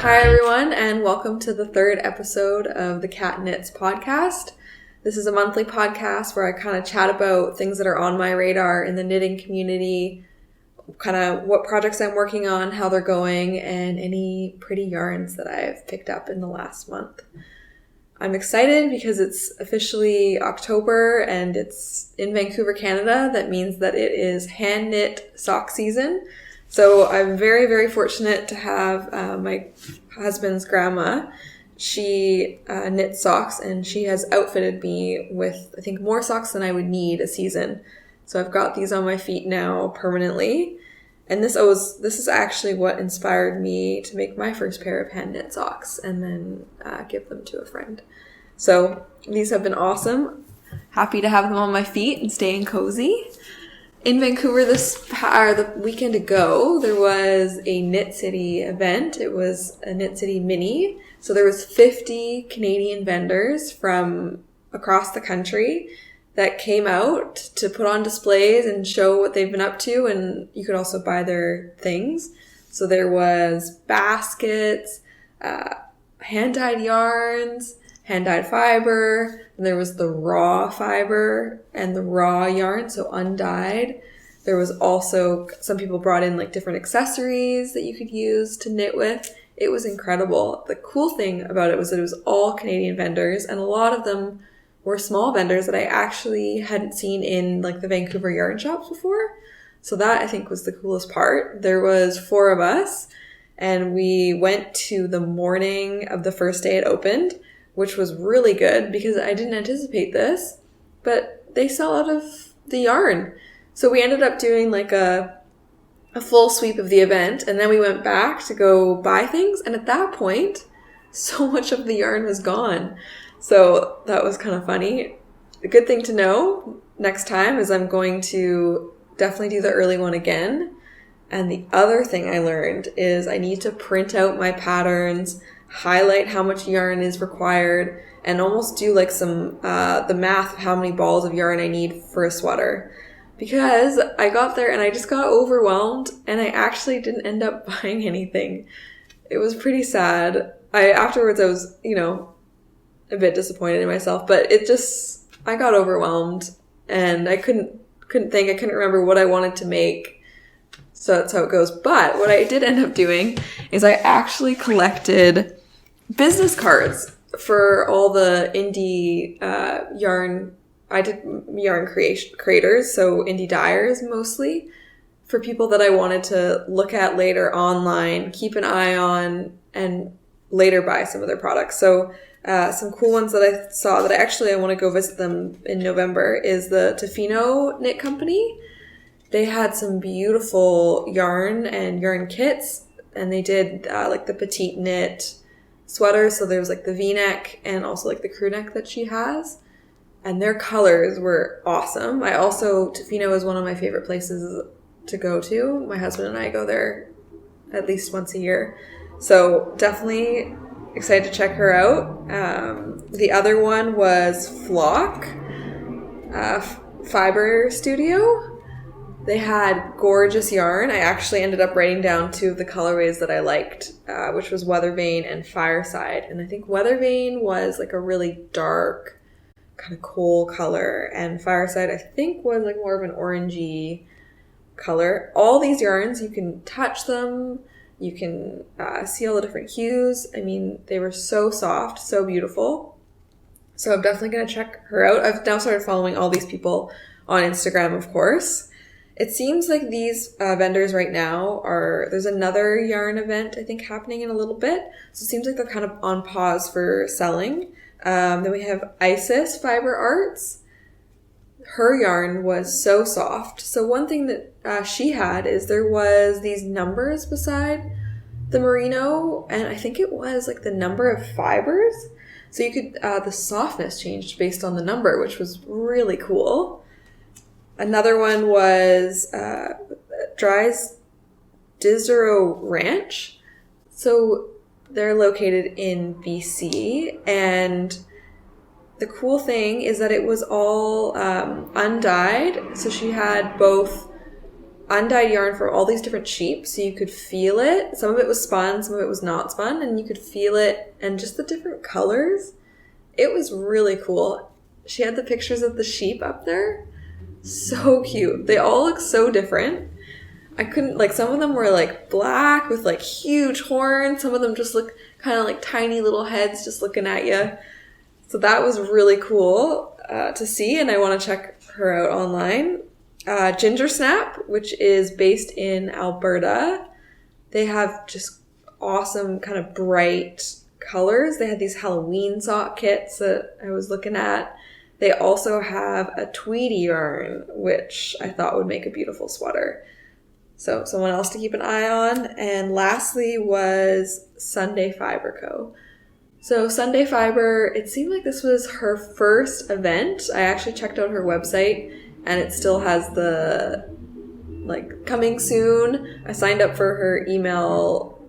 Hi everyone, and welcome to the third episode of the KatKnits podcast. This is a monthly podcast where I kind of chat about things that are on my radar in the knitting community, kind of what projects I'm working on, how they're going, and any pretty yarns that I've picked up in the last month. I'm excited because it's officially October and it's in Vancouver, Canada. That means that it is hand knit sock season. So I'm very, very fortunate to have my husband's grandma. She knits socks and she has outfitted me with, I think, more socks than I would need a season. So I've got these on my feet now permanently. And this is actually what inspired me to make my first pair of hand knit socks and then give them to a friend. So these have been awesome. Happy to have them on my feet and staying cozy. In Vancouver the weekend ago, there was a Knit City event. It was a Knit City mini. So there was 50 Canadian vendors from across the country that came out to put on displays and show what they've been up to. And you could also buy their things. So there was baskets, hand-dyed yarns, hand-dyed fiber, and there was the raw fiber and the raw yarn, so undyed. There was also, some people brought in like different accessories that you could use to knit with. It was incredible. The cool thing about it was that it was all Canadian vendors, and a lot of them were small vendors that I actually hadn't seen in like the Vancouver yarn shops before. So that I think was the coolest part. There was 4 of us, and we went to the morning of the first day it opened, which was really good because I didn't anticipate this, but they sell out of the yarn. So we ended up doing like a full sweep of the event, and then we went back to go buy things. And at that point, so much of the yarn was gone. So that was kind of funny. The good thing to know next time is I'm going to definitely do the early one again. And the other thing I learned is I need to print out my patterns, highlight how much yarn is required, and almost do like some the math of how many balls of yarn I need for a sweater. Because I got there and I just got overwhelmed and I actually didn't end up buying anything. It was pretty sad. Afterwards I was, a bit disappointed in myself, but I got overwhelmed and I couldn't think, I couldn't remember what I wanted to make. So that's how it goes. But what I did end up doing is I actually collected business cards for all the indie yarn. I did yarn creators, so indie dyers mostly, for people that I wanted to look at later online, keep an eye on, and later buy some of their products. So some cool ones that I saw that I want to go visit them in November is the Tofino Knit Company. They had some beautiful yarn and yarn kits, and they did like the Petite Knit sweaters. So there was like the V-neck and also like the crew neck that she has. And their colors were awesome. Tofino is one of my favorite places to go to. My husband and I go there at least once a year. So definitely excited to check her out. The other one was Flock Fibre Studio. They had gorgeous yarn. I actually ended up writing down 2 of the colorways that I liked, which was Weathervane and Fireside. And I think Weathervane was like a really dark, kind of cool color, and Fireside I think was like more of an orangey color. All these yarns, you can touch them, you can see all the different hues. I mean, they were so soft, so beautiful. So I'm definitely going to check her out. I've now started following all these people on Instagram, of course. It seems like these vendors right now there's another yarn event I think happening in a little bit. So it seems like they're kind of on pause for selling. Then we have Isis Fiber Arts. Her yarn was so soft. So one thing that she had is there was these numbers beside the merino, and I think it was like the number of fibers. So you could, the softness changed based on the number, which was really cool. Another one was Dry's Disdero Ranch. So they're located in BC, and the cool thing is that it was all undyed. So she had both undyed yarn from all these different sheep, so you could feel it. Some of it was spun, some of it was not spun, and you could feel it, and just the different colors. It was really cool. She had the pictures of the sheep up there. So cute. They all look so different. I couldn't, like, some of them were like black with like huge horns. Some of them just look kind of like tiny little heads just looking at you. So that was really cool to see, and I want to check her out online. Gingersnap, which is based in Alberta. They have just awesome kind of bright colors. They had these Halloween sock kits that I was looking at. They also have a tweedy yarn, which I thought would make a beautiful sweater. So someone else to keep an eye on. And lastly was Sunday Fibre Co. So Sunday Fibre, it seemed like this was her first event. I actually checked out her website and it still has the like coming soon. I signed up for her email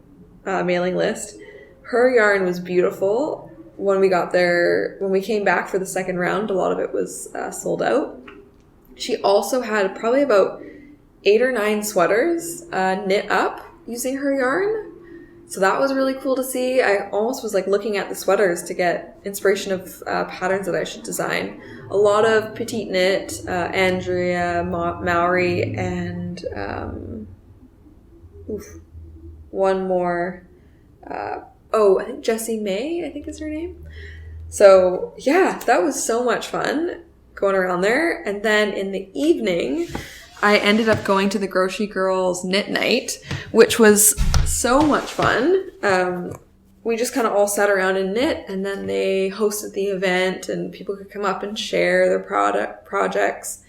mailing list. Her yarn was beautiful. When we got there, when we came back for the second round, a lot of it was sold out. She also had probably about 8 or 9 sweaters knit up using her yarn. So that was really cool to see. I almost was like looking at the sweaters to get inspiration of patterns that I should design. A lot of Petite Knit, Andrea, Maori, and one more. I think Jessie May, I think is her name. So yeah, that was so much fun going around there. And then in the evening, I ended up going to the Grocery Girls Knit Night, which was so much fun. We just kind of all sat around and knit, and then they hosted the event and people could come up and share their projects.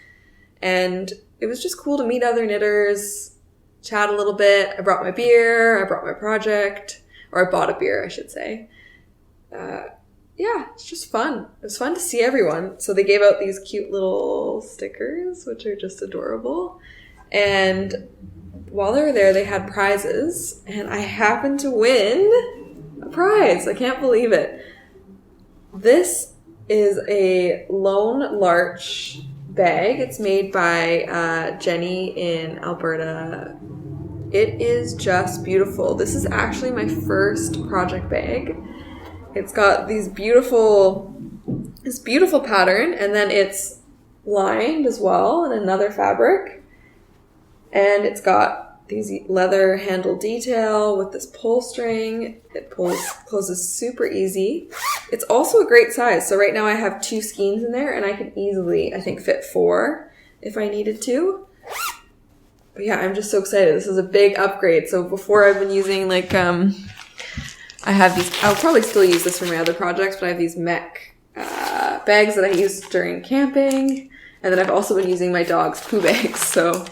And it was just cool to meet other knitters, chat a little bit. I brought my beer, I brought my project, or I bought a beer, I should say. Yeah, it's just fun. It was fun to see everyone. So they gave out these cute little stickers, which are just adorable. And while they were there, they had prizes. And I happened to win a prize. I can't believe it. This is a Lone Larch bag. It's made by Jenny in Alberta. It is just beautiful. This is actually my first project bag. It's got this beautiful pattern, and then it's lined as well in another fabric. And it's got these leather handle detail with this pull string. It closes super easy. It's also a great size. So right now I have 2 skeins in there, and I could easily, I think, fit 4 if I needed to. But yeah, I'm just so excited. This is a big upgrade. So before I've been using like, I have these, I'll probably still use this for my other projects, but I have these mech bags that I use during camping. And then I've also been using my dog's poo bags. So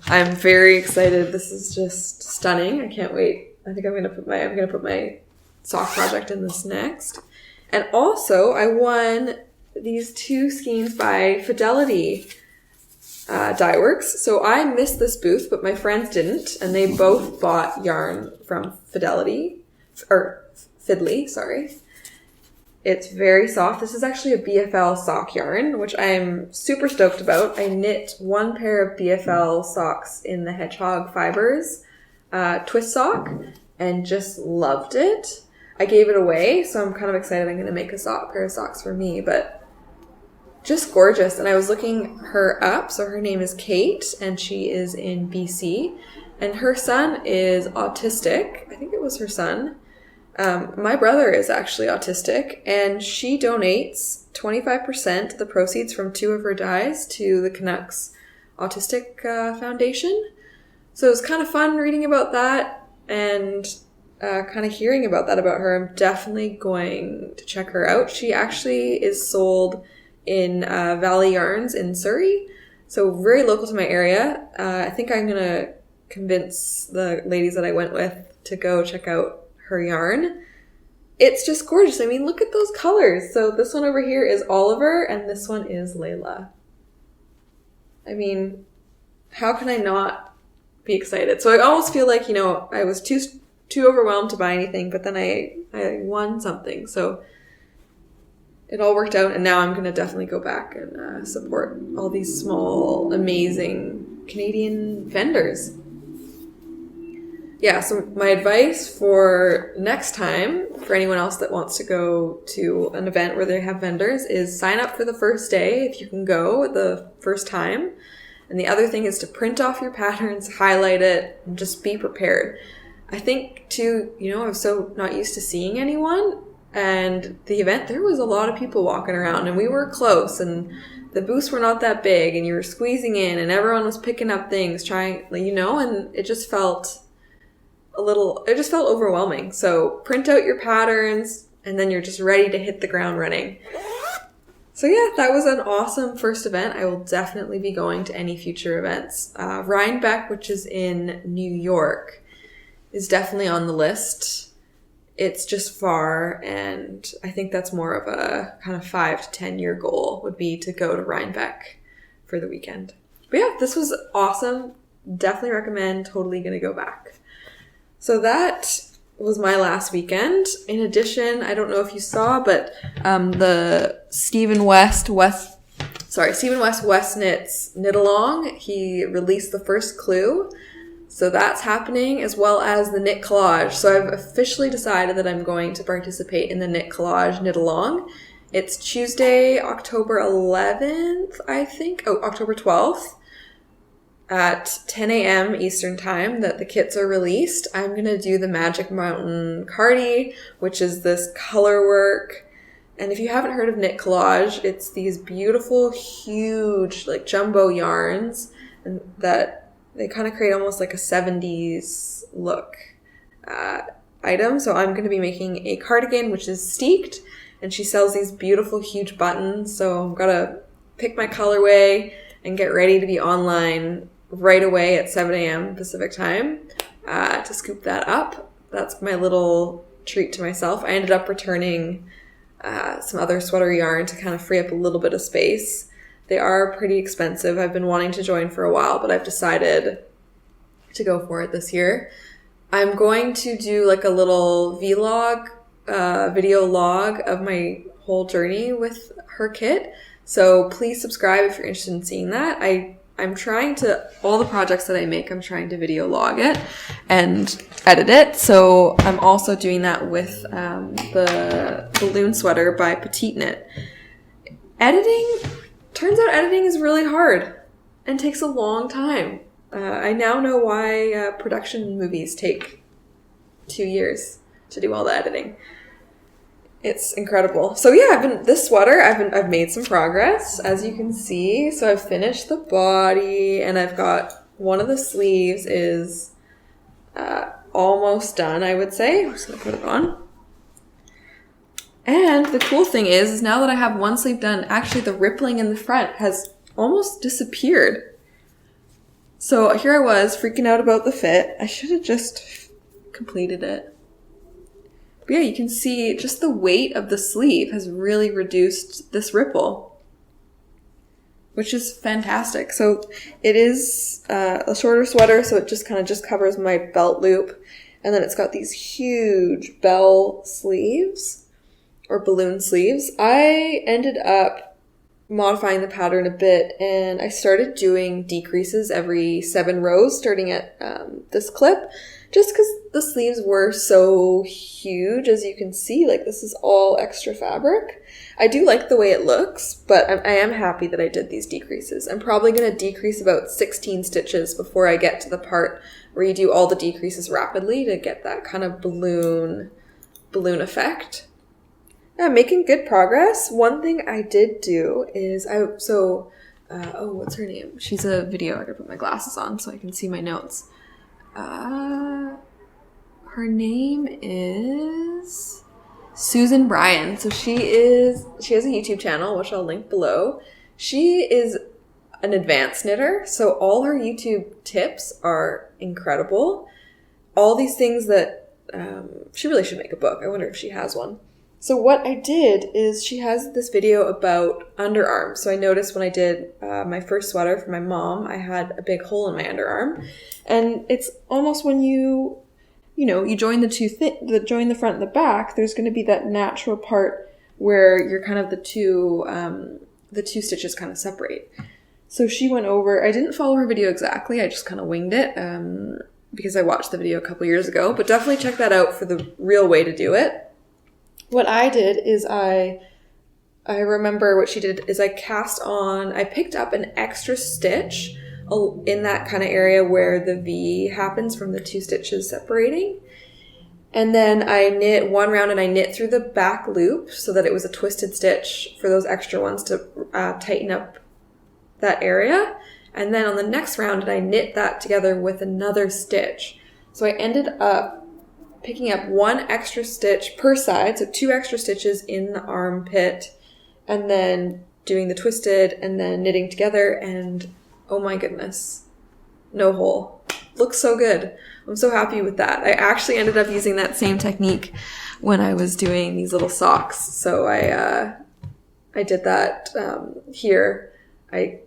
I'm very excited. This is just stunning. I can't wait. I think I'm going to put my sock project in this next. And also I won these 2 skeins by Fidley Dyeworks. So I missed this booth, but my friends didn't. And they both bought yarn from Fidley. Sorry. It's very soft. This is actually a BFL sock yarn, which I'm super stoked about. I knit 1 pair of BFL socks in the Hedgehog Fibers twist sock and just loved it. I gave it away, so I'm kind of excited. I'm going to make a pair of socks for me, but just gorgeous. And I was looking her up. So her name is Kate, and she is in BC, and her son is autistic. I think it was her son. My brother is actually autistic, and she donates 25% of the proceeds from 2 of her dyes to the Canucks Autistic Foundation. So it was kind of fun reading about that and kind of hearing about that about her. I'm definitely going to check her out. She actually is sold in Valley Yarns in Surrey, so very local to my area. I think I'm going to convince the ladies that I went with to go check out her yarn. It's just gorgeous. I mean, look at those colors. So this one over here is Oliver, and this one is Layla. I mean, how can I not be excited? So I almost feel like, I was too overwhelmed to buy anything, but then I won something. So it all worked out, and now I'm going to definitely go back and support all these small, amazing Canadian vendors. Yeah, so my advice for next time, for anyone else that wants to go to an event where they have vendors, is sign up for the first day if you can go the first time. And the other thing is to print off your patterns, highlight it, and just be prepared. I think too, I was so not used to seeing anyone. And the event, there was a lot of people walking around, and we were close, and the booths were not that big, and you were squeezing in, and everyone was picking up things, trying, and it just felt overwhelming. So print out your patterns, and then you're just ready to hit the ground running. So yeah, that was an awesome first event. I will definitely be going to any future events. Rhinebeck, which is in New York, is definitely on the list. It's just far, and I think that's more of a kind of 5 to 10 year goal would be to go to Rhinebeck for the weekend. But yeah, this was awesome. Definitely recommend. Totally going to go back. So that was my last weekend. In addition, I don't know if you saw, but the Stephen West Knits Knit Along, he released the first clue. So that's happening, as well as the Knit Collage. So I've officially decided that I'm going to participate in the Knit Collage Knit Along. It's Tuesday, October 11th, I think. October 12th at 10 a.m. Eastern Time that the kits are released. I'm going to do the Magic Mountain Cardi, which is this color work. And if you haven't heard of Knit Collage, it's these beautiful, huge, like jumbo yarns and that they kind of create almost like a 70s look item. So I'm going to be making a cardigan, which is steeked, and she sells these beautiful, huge buttons. So I'm going to pick my colorway and get ready to be online right away at 7 a.m. Pacific time to scoop that up. That's my little treat to myself. I ended up returning some other sweater yarn to kind of free up a little bit of space. They are pretty expensive. I've been wanting to join for a while, but I've decided to go for it this year. I'm going to do like a little vlog, video log of my whole journey with her kit. So please subscribe if you're interested in seeing that. I'm trying to, all the projects that I make, I'm trying to video log it and edit it. So I'm also doing that with the balloon sweater by Petite Knit. Turns out editing is really hard and takes a long time. I now know why production movies take 2 years to do all the editing. It's incredible. So yeah, this sweater, I've made some progress, as you can see. So I've finished the body, and I've got one of the sleeves is almost done, I would say. I'm just gonna put it on. And the cool thing is now that I have one sleeve done, actually the rippling in the front has almost disappeared. So here I was freaking out about the fit. I should have just completed it. But yeah, you can see just the weight of the sleeve has really reduced this ripple, which is fantastic. So it is a shorter sweater, so it just kind of just covers my belt loop. And then it's got these huge bell sleeves. Or balloon sleeves. I ended up modifying the pattern a bit, and I started doing decreases every 7 rows starting at this clip, just because the sleeves were so huge. As you can see, like, this is all extra fabric. I do like the way it looks, but I am happy that I did these decreases. I'm probably going to decrease about 16 stitches before I get to the part where you do all the decreases rapidly to get that kind of balloon effect. Yeah, making good progress. One thing I did do is what's her name? She's a video. I gotta put my glasses on so I can see my notes. Her name is Susan Bryan. So she has a YouTube channel, which I'll link below. She is an advanced knitter, so all her YouTube tips are incredible. All these things that she really should make a book. I wonder if she has one. So what I did is she has this video about underarms. So I noticed when I did my first sweater for my mom, I had a big hole in my underarm. And it's almost when you join the front and the back, there's going to be that natural part where you're kind of the two stitches kind of separate. So she went over, I didn't follow her video exactly, I just kind of winged it because I watched the video a couple years ago, but definitely check that out for the real way to do it. What I did is I remember what she did is I picked up an extra stitch in that kind of area where the V happens from the two stitches separating. And then I knit one round and I knit through the back loop so that it was a twisted stitch for those extra ones to tighten up that area. And then on the next round, I knit that together with another stitch. So I ended up picking up one extra stitch per side, so 2 extra stitches in the armpit, and then doing the twisted and then knitting together, and oh my goodness, no hole. Looks so good. I'm so happy with that. I actually ended up using that same technique when I was doing these little socks. So I did that here. I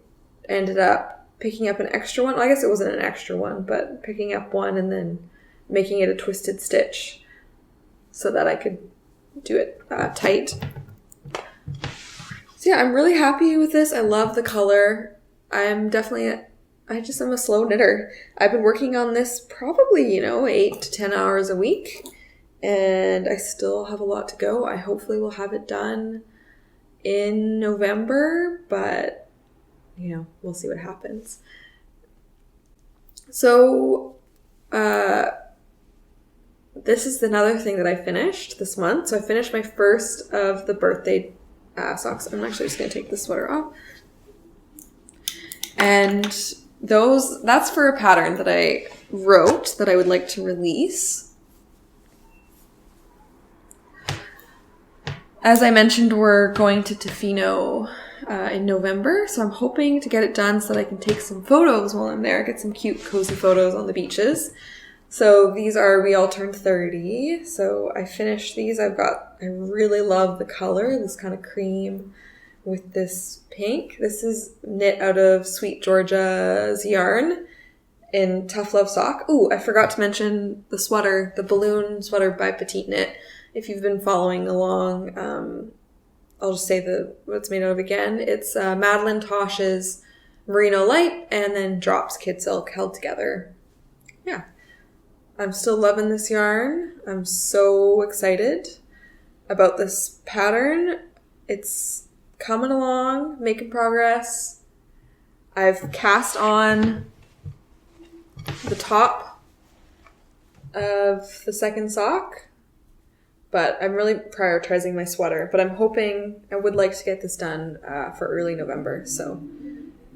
ended up picking up an extra one. Well, I guess it wasn't an extra one, but picking up one and then making it a twisted stitch so that I could do it tight. So yeah, I'm really happy with this. I love the color. I'm a slow knitter. I've been working on this probably, 8 to 10 hours a week, and I still have a lot to go. I hopefully will have it done in November, but, we'll see what happens. So, this is another thing that I finished this month. So I finished my first of the birthday socks. I'm actually just going to take the sweater off. And that's for a pattern that I wrote that I would like to release. As I mentioned, we're going to Tofino in November, so I'm hoping to get it done so that I can take some photos while I'm there, get some cute, cozy photos on the beaches. So we all turned 30, so I finished these. I really love the color, this kind of cream with this pink. This is knit out of Sweet Georgia's yarn in Tough Love Sock. Ooh, I forgot to mention the sweater, the balloon sweater by Petite Knit. If you've been following along, I'll just say what it's made out of again. It's Madeline Tosh's Merino Light and then Drops KidSilk held together. Yeah. I'm still loving this yarn. I'm so excited about this pattern. It's coming along, making progress. I've cast on the top of the second sock, but I'm really prioritizing my sweater. But I would like to get this done for early November. So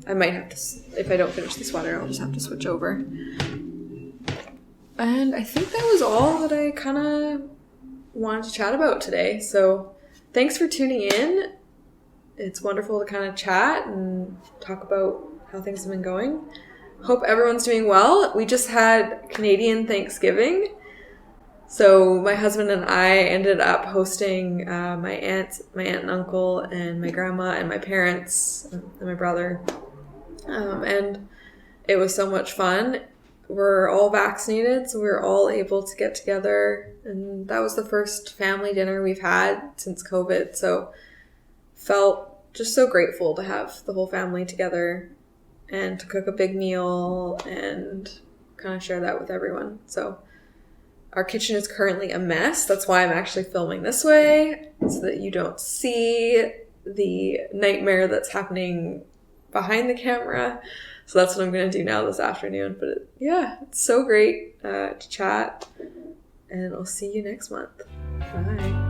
I might have to, if I don't finish the sweater, I'll just have to switch over. And I think that was all that I kind of wanted to chat about today. So thanks for tuning in. It's wonderful to kind of chat and talk about how things have been going. Hope everyone's doing well. We just had Canadian Thanksgiving. So my husband and I ended up hosting my aunt and uncle and my grandma and my parents and my brother. And it was so much fun. We're all vaccinated, so we were all able to get together. And that was the first family dinner we've had since COVID. So felt just so grateful to have the whole family together and to cook a big meal and kind of share that with everyone. So our kitchen is currently a mess. That's why I'm actually filming this way, so that you don't see the nightmare that's happening behind the camera. So that's what I'm going to do now this afternoon. But it's so great to chat. And I'll see you next month. Bye.